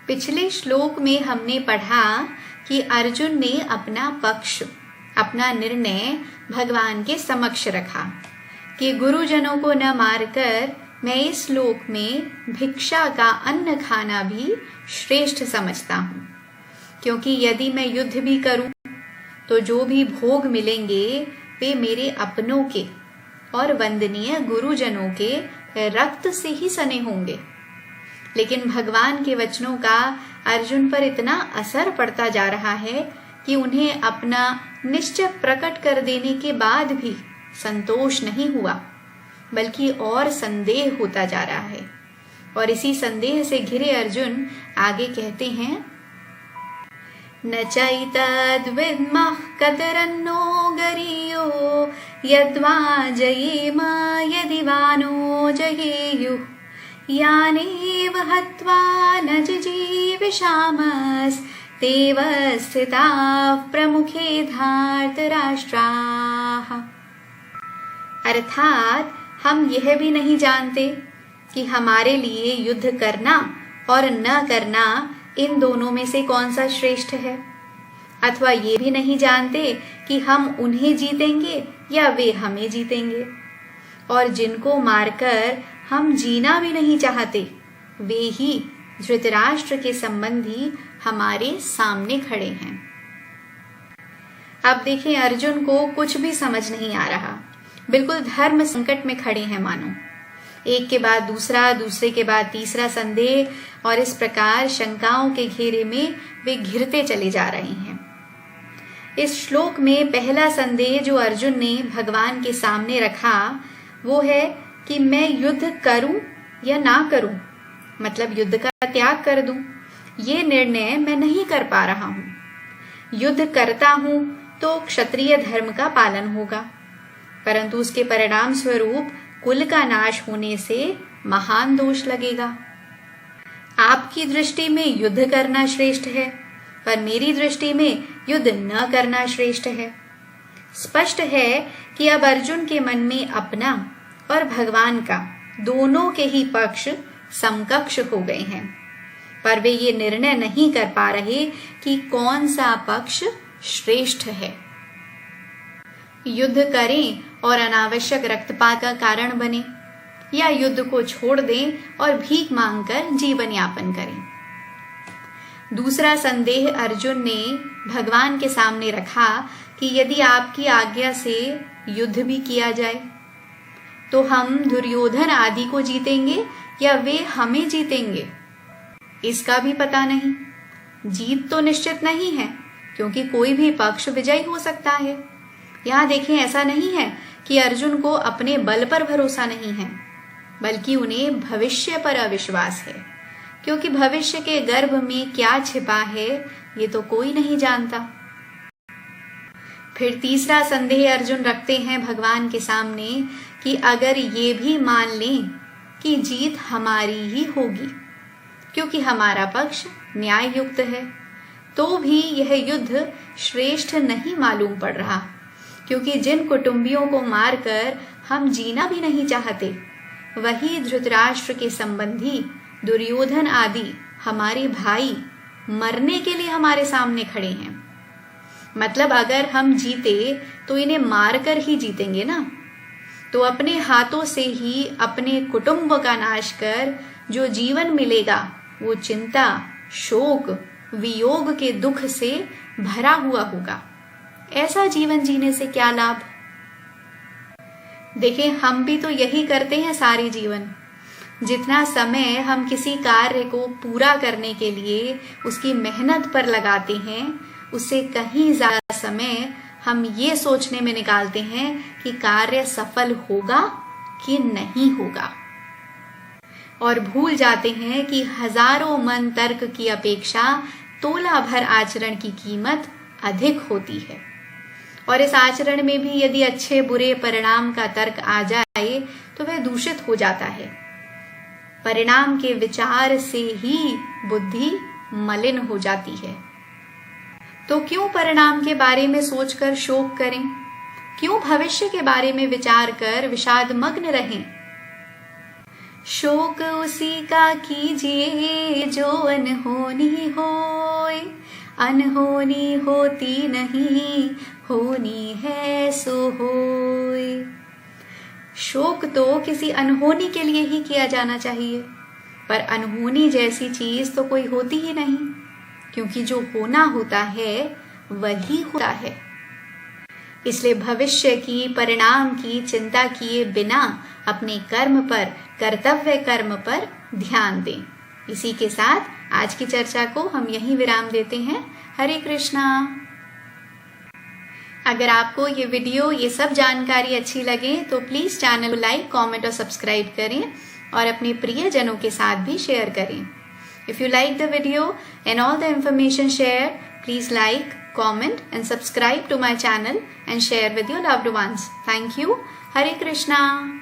पिछले श्लोक में हमने पढ़ा कि अर्जुन ने अपना पक्ष, अपना निर्णय भगवान के समक्ष रखा कि गुरुजनों को न मारकर मैं इस लोक में भिक्षा का अन्न खाना भी श्रेष्ठ समझता हूँ, क्योंकि यदि मैं युद्ध भी करूं तो जो भी भोग मिलेंगे वे मेरे अपनों के और वंदनीय गुरुजनों के रक्त से ही सने होंगे। लेकिन भगवान के वचनों का अर्जुन पर इतना असर पड़ता जा रहा है कि उन्हें अपना निश्चय प्रकट कर देने के बाद भी संतोष नहीं हुआ, बल्कि और संदेह होता जा रहा है। और इसी संदेह से घिरे अर्जुन आगे कहते हैं, न चैतद्विद्मः कतरन्नो गरीयो यद्वा जयेम यदि वा नो जयेयुः यानेव हत्वा न जिजीविषामस्तेव स्थिताः प्रमुखे धार्तराष्ट्राः। अर्थात हम यह भी नहीं जानते कि हमारे लिए युद्ध करना और न करना इन दोनों में से कौन सा श्रेष्ठ है, अथवा ये भी नहीं जानते कि हम उन्हें जीतेंगे या वे हमें जीतेंगे। और जिनको मारकर हम जीना भी नहीं चाहते, वे ही धृतराष्ट्र के संबंधी हमारे सामने खड़े हैं। अब देखें, अर्जुन को कुछ भी समझ नहीं आ रहा, बिल्कुल धर्म संकट में खड़े हैं मानो। एक के बाद दूसरा, दूसरे के बाद तीसरा संदेह, और इस प्रकार शंकाओं के घेरे में वे घिरते चले जा रहे हैं। इस श्लोक में पहला संदेह जो अर्जुन ने भगवान के सामने रखा वो है कि मैं युद्ध करूं या ना करूं, मतलब युद्ध का त्याग कर दूं, ये निर्णय मैं नहीं कर पा रहा हूं। युद्ध करता हूं तो क्षत्रिय धर्म का पालन होगा, परंतु उसके परिणाम स्वरूप कुल का नाश होने से महान दोष लगेगा। आपकी दृष्टि में युद्ध करना श्रेष्ठ है, पर मेरी दृष्टि में युद्ध न करना श्रेष्ठ है। स्पष्ट है कि अब अर्जुन के मन में अपना और भगवान का दोनों के ही पक्ष समकक्ष हो गए हैं, पर वे ये निर्णय नहीं कर पा रहे कि कौन सा पक्ष श्रेष्ठ है। युद्ध करें और अनावश्यक रक्तपात का कारण बने, या युद्ध को छोड़ दें और भीख मांगकर जीवन यापन करें। दूसरा संदेह अर्जुन ने भगवान के सामने रखा कि यदि आपकी आज्ञा से युद्ध भी किया जाए तो हम दुर्योधन आदि को जीतेंगे या वे हमें जीतेंगे, इसका भी पता नहीं। जीत तो निश्चित नहीं है, क्योंकि कोई भी पक्ष विजयी हो सकता है। यहाँ देखें, ऐसा नहीं है कि अर्जुन को अपने बल पर भरोसा नहीं है, बल्कि उन्हें भविष्य पर अविश्वास है, क्योंकि भविष्य के गर्भ में क्या छिपा है ये तो कोई नहीं जानता। फिर तीसरा संदेह अर्जुन रखते हैं भगवान के सामने कि अगर ये भी मान लें कि जीत हमारी ही होगी, क्योंकि हमारा पक्ष न्याय युक्त है, तो भी यह युद्ध श्रेष्ठ नहीं मालूम पड़ रहा, क्योंकि जिन कुटुंबियों को मारकर हम जीना भी नहीं चाहते, वही धृतराष्ट्र के संबंधी दुर्योधन आदि हमारे भाई मरने के लिए हमारे सामने खड़े हैं। मतलब अगर हम जीते तो इन्हें मारकर ही जीतेंगे ना, तो अपने हाथों से ही अपने कुटुंब का नाश कर जो जीवन मिलेगा वो चिंता, शोक, वियोग के दुख से भरा हुआ होगा। ऐसा जीवन जीने से क्या लाभ। देखें, हम भी तो यही करते हैं सारे जीवन। जितना समय हम किसी कार्य को पूरा करने के लिए उसकी मेहनत पर लगाते हैं, उससे कहीं ज्यादा समय हम ये सोचने में निकालते हैं कि कार्य सफल होगा कि नहीं होगा, और भूल जाते हैं कि हजारों मन तर्क की अपेक्षा तोला भर आचरण की कीमत अधिक होती है। और इस आचरण में भी यदि अच्छे बुरे परिणाम का तर्क आ जाए तो वह दूषित हो जाता है। परिणाम के विचार से ही बुद्धि मलिन हो जाती है। तो क्यों परिणाम के बारे में सोचकर शोक करें? क्यों भविष्य के बारे में विचार कर विषाद मग्न रहें? शोक उसी का कीजिए जो अनहोनी होए, अनहोनी होती नहीं, होनी है सो होए। शोक तो किसी अनहोनी के लिए ही किया जाना चाहिए, पर अनहोनी जैसी चीज तो कोई होती ही नहीं, क्योंकि जो होना होता है वही होता है। इसलिए भविष्य की, परिणाम की चिंता किए बिना अपने कर्म पर, कर्तव्य कर्म पर ध्यान दें। इसी के साथ आज की चर्चा को हम यहीं विराम देते हैं। हरे कृष्णा। अगर आपको ये वीडियो, ये सब जानकारी अच्छी लगे तो प्लीज चैनल को लाइक, कमेंट और सब्सक्राइब करें और अपने प्रियजनों के साथ भी शेयर करें। If you like the video and all the information shared, please like, comment and subscribe to my channel and share with your loved ones. Thank you. Hare Krishna.